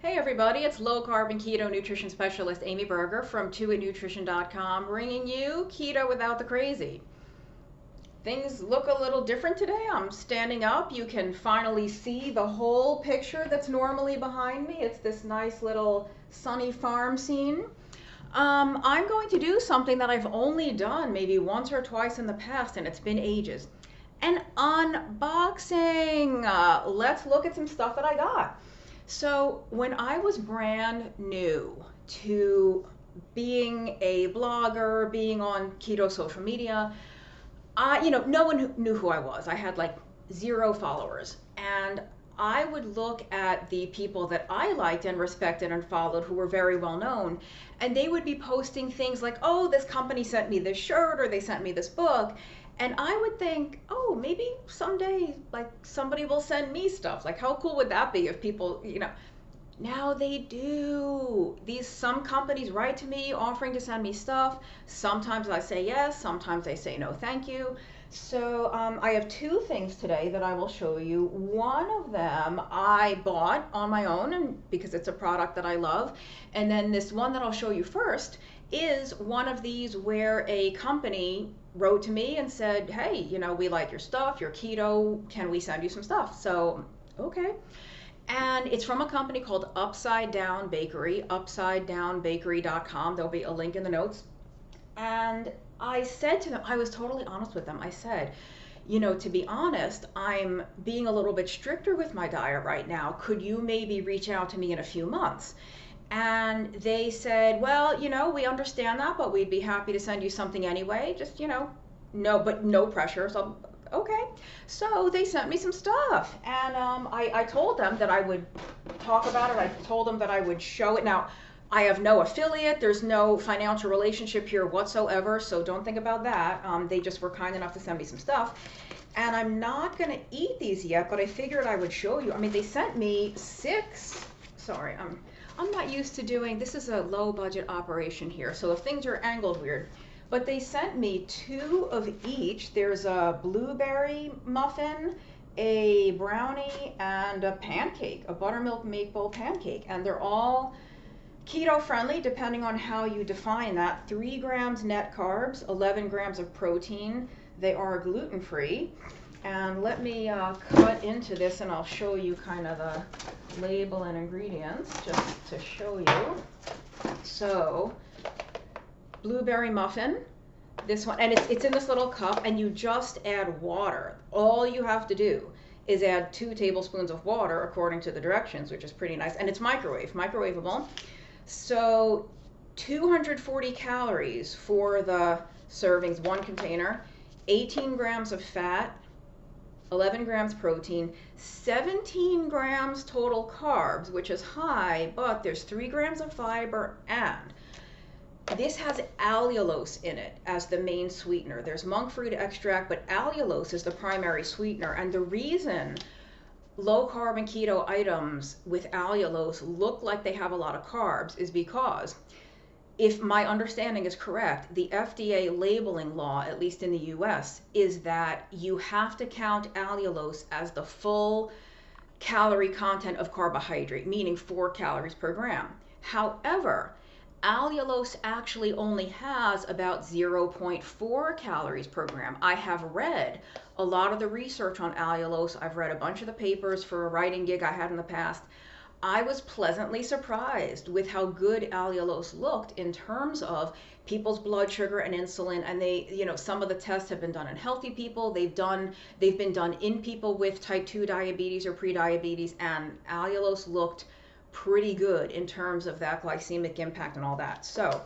Hey everybody, it's low carb and keto nutrition specialist Amy Berger from 2itnutrition.com bringing you keto without the crazy. Things look a little different today. I'm standing up. You can finally see the whole picture that's normally behind me. It's this nice little sunny farm scene. I'm going to do something that I've only done maybe once or twice in the past, and it's been ages. An unboxing. Let's look at some stuff that I got. So when I was brand new to being a blogger, being on keto social media, no one knew who I was. I had like 0 followers, and I would look at the people that I liked and respected and followed who were very well known, and they would be posting things like, oh, this company sent me this shirt or they sent me this book. And I would think, oh, maybe someday like somebody will send me stuff. Like how cool would that be if people. Now they do. Some companies write to me offering to send me stuff. Sometimes I say yes, sometimes I say no, thank you. So I have 2 things today that I will show you. One of them I bought on my own and because it's a product that I love. And then this one that I'll show you first is one of these where a company wrote to me and said, hey, we like your stuff, you're keto, can we send you some stuff? So, okay. And it's from a company called Upside Down Bakery, upsidedownbakery.com. There'll be a link in the notes. And I said to them, I was totally honest with them. I said, to be honest, I'm being a little bit stricter with my diet right now. Could you maybe reach out to me in a few months? And they said, well, we understand that, but we'd be happy to send you something anyway. Just, no pressure. So, okay. So they sent me some stuff. And I told them that I would talk about it. I told them that I would show it. Now, I have no affiliate. There's no financial relationship here whatsoever. So don't think about that. They just were kind enough to send me some stuff. And I'm not going to eat these yet, but I figured I would show you. I mean, they sent me 6. Sorry, I'm not used to doing, this is a low budget operation here, so if things are angled weird. But they sent me 2 of each. There's a blueberry muffin, a brownie, and a pancake, a buttermilk maple pancake. And they're all keto friendly, depending on how you define that. 3 grams net carbs, 11 grams of protein. They are gluten free. And let me cut into this and I'll show you kind of the label and ingredients just to show you. So, blueberry muffin, this one, and it's in this little cup, and you just add water. All you have to do is add 2 tablespoons of water according to the directions, which is pretty nice, and it's microwavable. So 240 calories for the servings, 1 container, 18 grams of fat, 11 grams protein, 17 grams total carbs, which is high, but there's 3 grams of fiber, and this has allulose in it as the main sweetener. There's monk fruit extract, but allulose is the primary sweetener. And the reason low carb and keto items with allulose look like they have a lot of carbs is because, if my understanding is correct, the FDA labeling law, at least in the US, is that you have to count allulose as the full calorie content of carbohydrate, meaning 4 calories per gram. However, allulose actually only has about 0.4 calories per gram. I have read a lot of the research on allulose. I've read a bunch of the papers for a writing gig I had in the past. I was pleasantly surprised with how good allulose looked in terms of people's blood sugar and insulin. And some of the tests have been done in healthy people. They've been done in people with type 2 diabetes or prediabetes, and allulose looked pretty good in terms of that glycemic impact and all that. So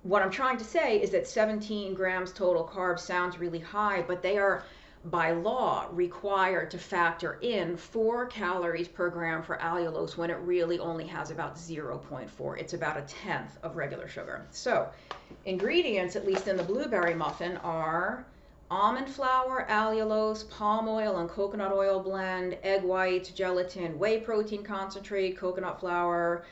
what I'm trying to say is that 17 grams total carbs sounds really high, but they are by law required to factor in 4 calories per gram for allulose when it really only has about 0.4. It's about a tenth of regular sugar. So ingredients, at least in the blueberry muffin, are almond flour, allulose, palm oil and coconut oil blend, egg whites, gelatin, whey protein concentrate, coconut flour,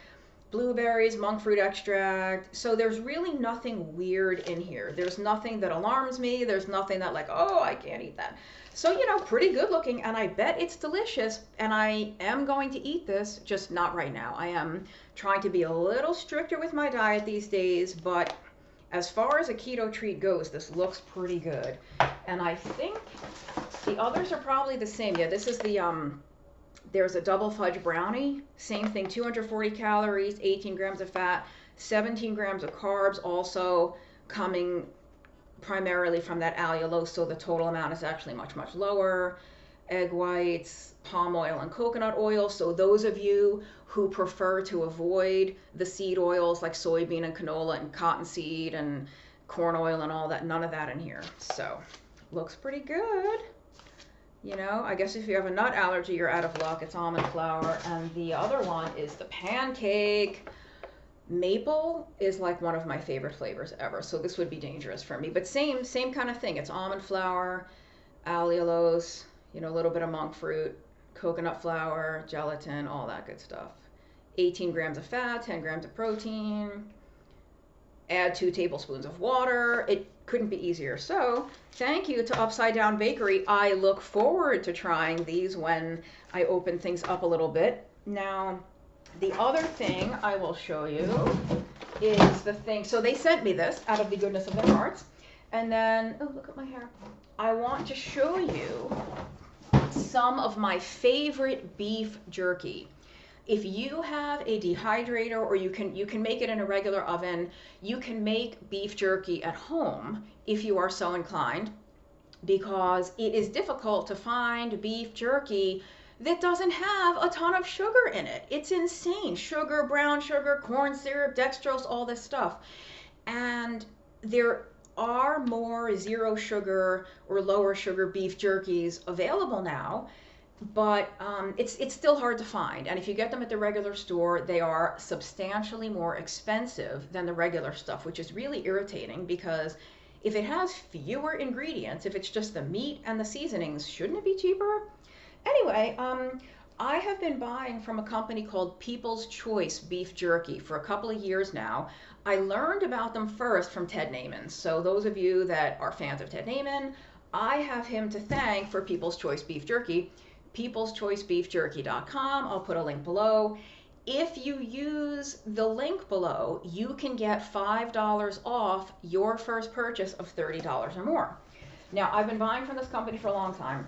blueberries, monk fruit extract. So there's really nothing weird in here. There's nothing that alarms me. There's nothing that like, oh, I can't eat that. So, you know, pretty good looking, and I bet it's delicious, and I am going to eat this, just not right now. I am trying to be a little stricter with my diet these days, but as far as a keto treat goes, this looks pretty good. And I think the others are probably the same. Yeah, this is the, there's a double fudge brownie, same thing, 240 calories, 18 grams of fat, 17 grams of carbs, also coming primarily from that allulose, so the total amount is actually much, much lower. Egg whites, palm oil, and coconut oil. So those of you who prefer to avoid the seed oils like soybean and canola and cottonseed and corn oil and all that, none of that in here. So looks pretty good. You know, I guess if you have a nut allergy, you're out of luck. It's almond flour. And the other one is the pancake. Maple is like one of my favorite flavors ever, so this would be dangerous for me. But same kind of thing. It's almond flour, allulose, you know, a little bit of monk fruit, coconut flour, gelatin, all that good stuff. 18 grams of fat, 10 grams of protein. Add 2 tablespoons of water. It couldn't be easier. So thank you to Upside Down Bakery. I look forward to trying these when I open things up a little bit. Now, the other thing I will show you is the thing. So they sent me this out of the goodness of their hearts. And then, oh, look at my hair. I want to show you some of my favorite beef jerky. If you have a dehydrator, or you can make it in a regular oven, you can make beef jerky at home if you are so inclined, because it is difficult to find beef jerky that doesn't have a ton of sugar in it. It's insane. Sugar, brown sugar, corn syrup, dextrose, all this stuff. And there are more zero sugar or lower sugar beef jerkies available now, but it's still hard to find. And if you get them at the regular store, they are substantially more expensive than the regular stuff, which is really irritating, because if it has fewer ingredients, if it's just the meat and the seasonings, shouldn't it be cheaper? Anyway, I have been buying from a company called People's Choice Beef Jerky for a couple of years now. I learned about them first from Ted Naiman. So those of you that are fans of Ted Naiman, I have him to thank for People's Choice Beef Jerky. peopleschoicebeefjerky.com. I'll put a link below. If you use the link below, you can get $5 off your first purchase of $30 or more. Now, I've been buying from this company for a long time.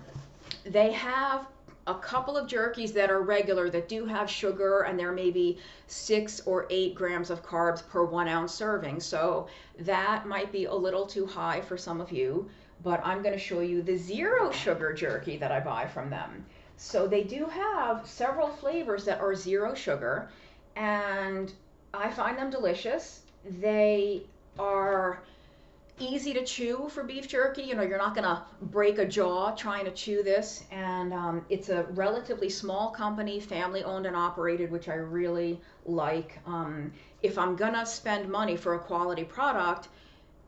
They have a couple of jerkies that are regular that do have sugar, and there may be 6 or 8 grams of carbs per 1 ounce serving. So that might be a little too high for some of you, but I'm going to show you the zero sugar jerky that I buy from them. So they do have several flavors that are zero sugar, and I find them delicious. They are easy to chew for beef jerky. You know, you're not going to break a jaw trying to chew this. And it's a relatively small company, family owned and operated, which I really like. If I'm going to spend money for a quality product,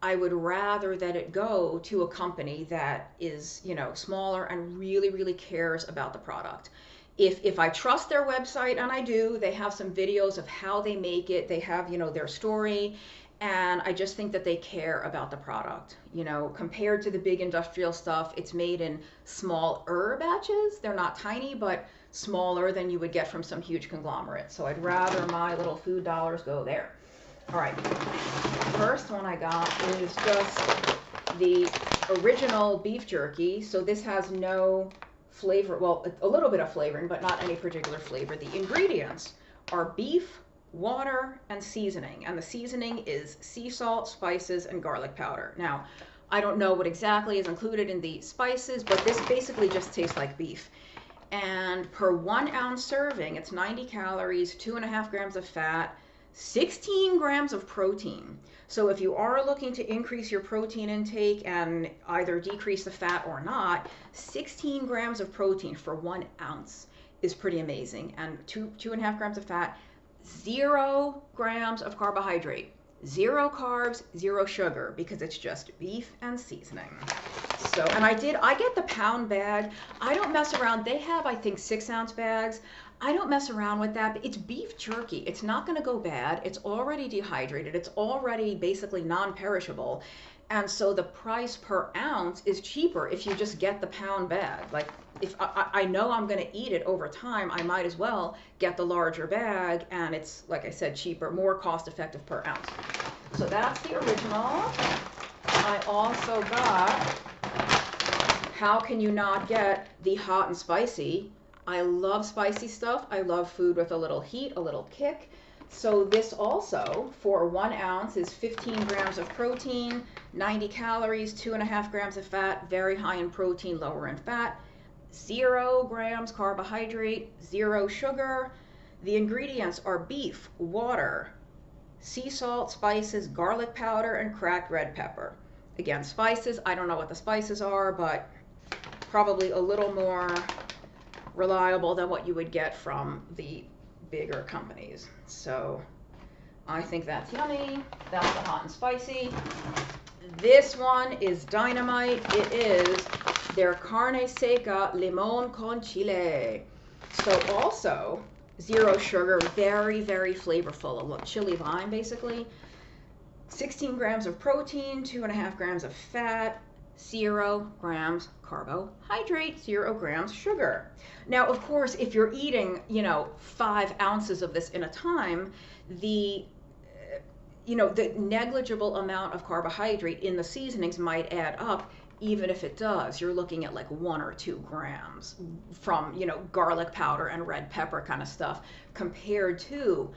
I would rather that it go to a company that is, you know, smaller and really, really cares about the product. If I trust their website, and I do, they have some videos of how they make it. They have, you know, their story. And I just think that they care about the product. You know, compared to the big industrial stuff, it's made in smaller batches. They're not tiny, but smaller than you would get from some huge conglomerate. So I'd rather my little food dollars go there. All right, first one I got is just the original beef jerky. So this has no flavor, well, a little bit of flavoring, but not any particular flavor. The ingredients are beef, water, and seasoning. And the seasoning is sea salt, spices, and garlic powder. Now, I don't know what exactly is included in the spices, but this basically just tastes like beef. And per 1 ounce serving, it's 90 calories, 2.5 grams of fat, 16 grams of protein. So if you are looking to increase your protein intake and either decrease the fat or not, 16 grams of protein for 1 ounce is pretty amazing. And 2.5 grams of fat, 0 grams of carbohydrate, 0 carbs, 0 sugar, because it's just beef and seasoning. So, and I get the pound bag. I don't mess around. They have, I think, 6 ounce bags. I don't mess around with that. It's beef jerky. It's not going to go bad. It's already dehydrated. It's already basically non-perishable. And so the price per ounce is cheaper if you just get the pound bag. Like if I know I'm going to eat it over time, I might as well get the larger bag, and it's, like I said, cheaper, more cost effective per ounce. So that's the original. I also got, how can you not get the hot and spicy? I love spicy stuff. I love food with a little heat, a little kick. So this also, for 1 ounce, is 15 grams of protein, 90 calories, 2.5 grams of fat, very high in protein, lower in fat, 0 grams carbohydrate, 0 sugar. The ingredients are beef, water, sea salt, spices, garlic powder, and cracked red pepper. Again, spices, I don't know what the spices are, but probably a little more reliable than what you would get from the bigger companies. So I think that's yummy. That's the hot and spicy. This one is dynamite. It is their carne seca limon con chile. So also 0 sugar, very, very flavorful. A little chili vine, basically. 16 grams of protein, 2.5 grams of fat, 0 grams carbohydrate, 0 grams sugar. Now, of course, if you're eating, 5 ounces of this in a time, the negligible amount of carbohydrate in the seasonings might add up. Even if it does, you're looking at like 1 or 2 grams from, garlic powder and red pepper kind of stuff, compared to,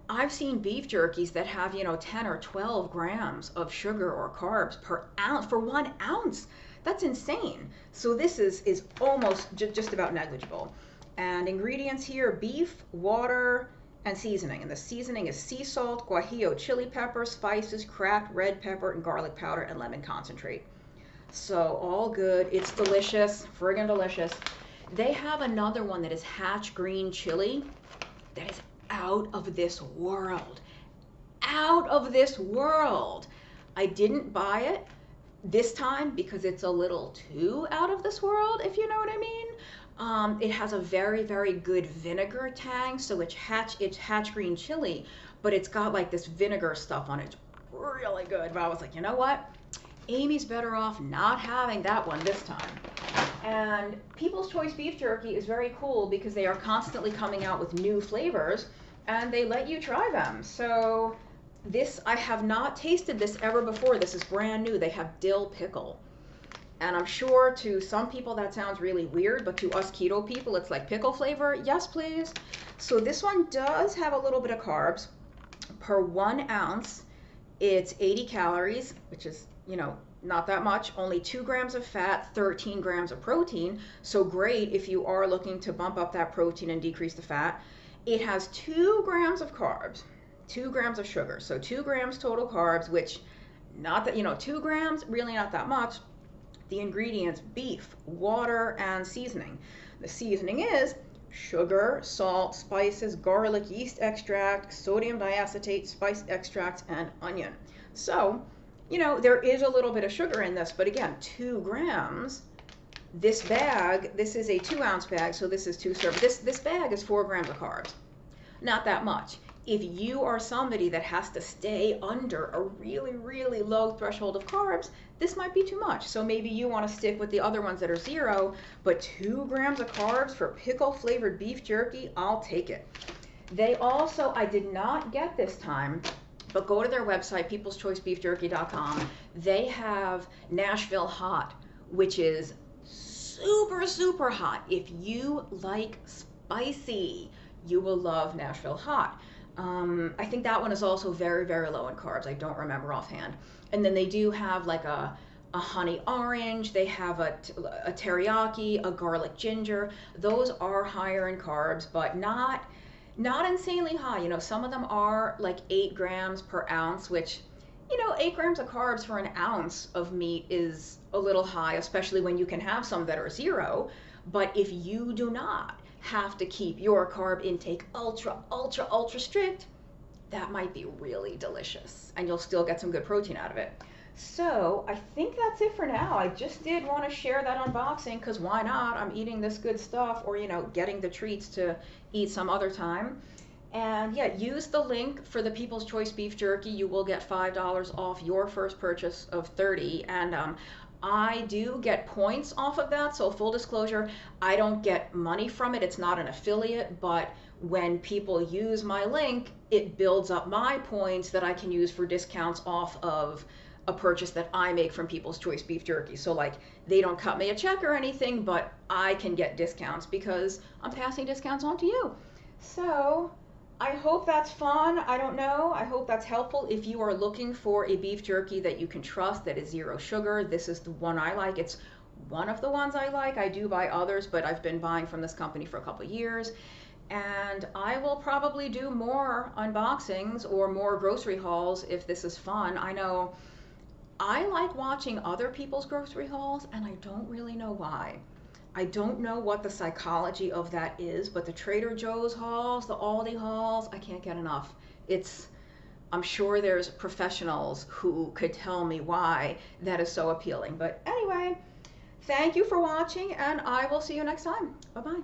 I've seen beef jerkies that have, 10 or 12 grams of sugar or carbs per ounce for 1 ounce. That's insane. So this is almost just about negligible. And ingredients here: beef, water, and seasoning. And the seasoning is sea salt, guajillo chili pepper, spices, cracked red pepper, and garlic powder, and lemon concentrate. So all good. It's delicious, friggin' delicious. They have another one that is hatch green chili that is out of this world. Out of this world. I didn't buy it this time because it's a little too out of this world, if you know what I mean. It has a very, very good vinegar tang, so it's hatch green chili, but it's got like this vinegar stuff on it. It's really good. But I was like, you know what? Amy's better off not having that one this time. And People's Choice Beef Jerky is very cool because they are constantly coming out with new flavors, and they let you try them. So this, I have not tasted this ever before. This is brand new. They have dill pickle. And I'm sure to some people that sounds really weird, but to us keto people, it's like pickle flavor. Yes, please. So this one does have a little bit of carbs. Per 1 ounce, it's 80 calories, which is, not that much. Only 2 grams of fat, 13 grams of protein. So great if you are looking to bump up that protein and decrease the fat. It has 2 grams of carbs, 2 grams of sugar. So 2 grams total carbs, which not that, 2 grams, really not that much. The ingredients: beef, water, and seasoning. The seasoning is sugar, salt, spices, garlic, yeast extract, sodium diacetate, spice extracts, and onion. So, there is a little bit of sugar in this, but again, 2 grams. This bag, this is a 2 ounce bag, so this is 2 servings. This bag is 4 grams of carbs. Not that much. If you are somebody that has to stay under a really, really low threshold of carbs, this might be too much. So maybe you want to stick with the other ones that are 0, but 2 grams of carbs for pickle flavored beef jerky, I'll take it. They also, I did not get this time, but go to their website, peopleschoicebeefjerky.com. They have Nashville Hot, which is super, super hot. If you like spicy, you will love Nashville Hot. I think that one is also very, very low in carbs. I don't remember offhand. And then they do have like a honey orange. They have a teriyaki, a garlic ginger. Those are higher in carbs, but not insanely high. Some of them are like 8 grams per ounce, which, 8 grams of carbs for an ounce of meat is a little high, especially when you can have some that are 0. But if you do not have to keep your carb intake ultra, ultra, ultra strict, that might be really delicious, and you'll still get some good protein out of it. So I think that's it for now. I just did want to share that unboxing because why not? I'm eating this good stuff, or getting the treats to eat some other time. And yeah, use the link for the People's Choice Beef Jerky. You will get $5 off your first purchase of 30. And I do get points off of that. So full disclosure, I don't get money from it. It's not an affiliate, but when people use my link, it builds up my points that I can use for discounts off of a purchase that I make from People's Choice Beef Jerky. So like they don't cut me a check or anything, but I can get discounts because I'm passing discounts on to you. So I hope that's fun. I don't know. I hope that's helpful. If you are looking for a beef jerky that you can trust, that is 0 sugar, this is the one I like. It's one of the ones I like. I do buy others, but I've been buying from this company for a couple of years. And I will probably do more unboxings or more grocery hauls if this is fun. I know I like watching other people's grocery hauls, and I don't really know why. I don't know what the psychology of that is, but the Trader Joe's hauls, the Aldi hauls, I can't get enough. I'm sure there's professionals who could tell me why that is so appealing. But anyway, thank you for watching, and I will see you next time. Bye-bye.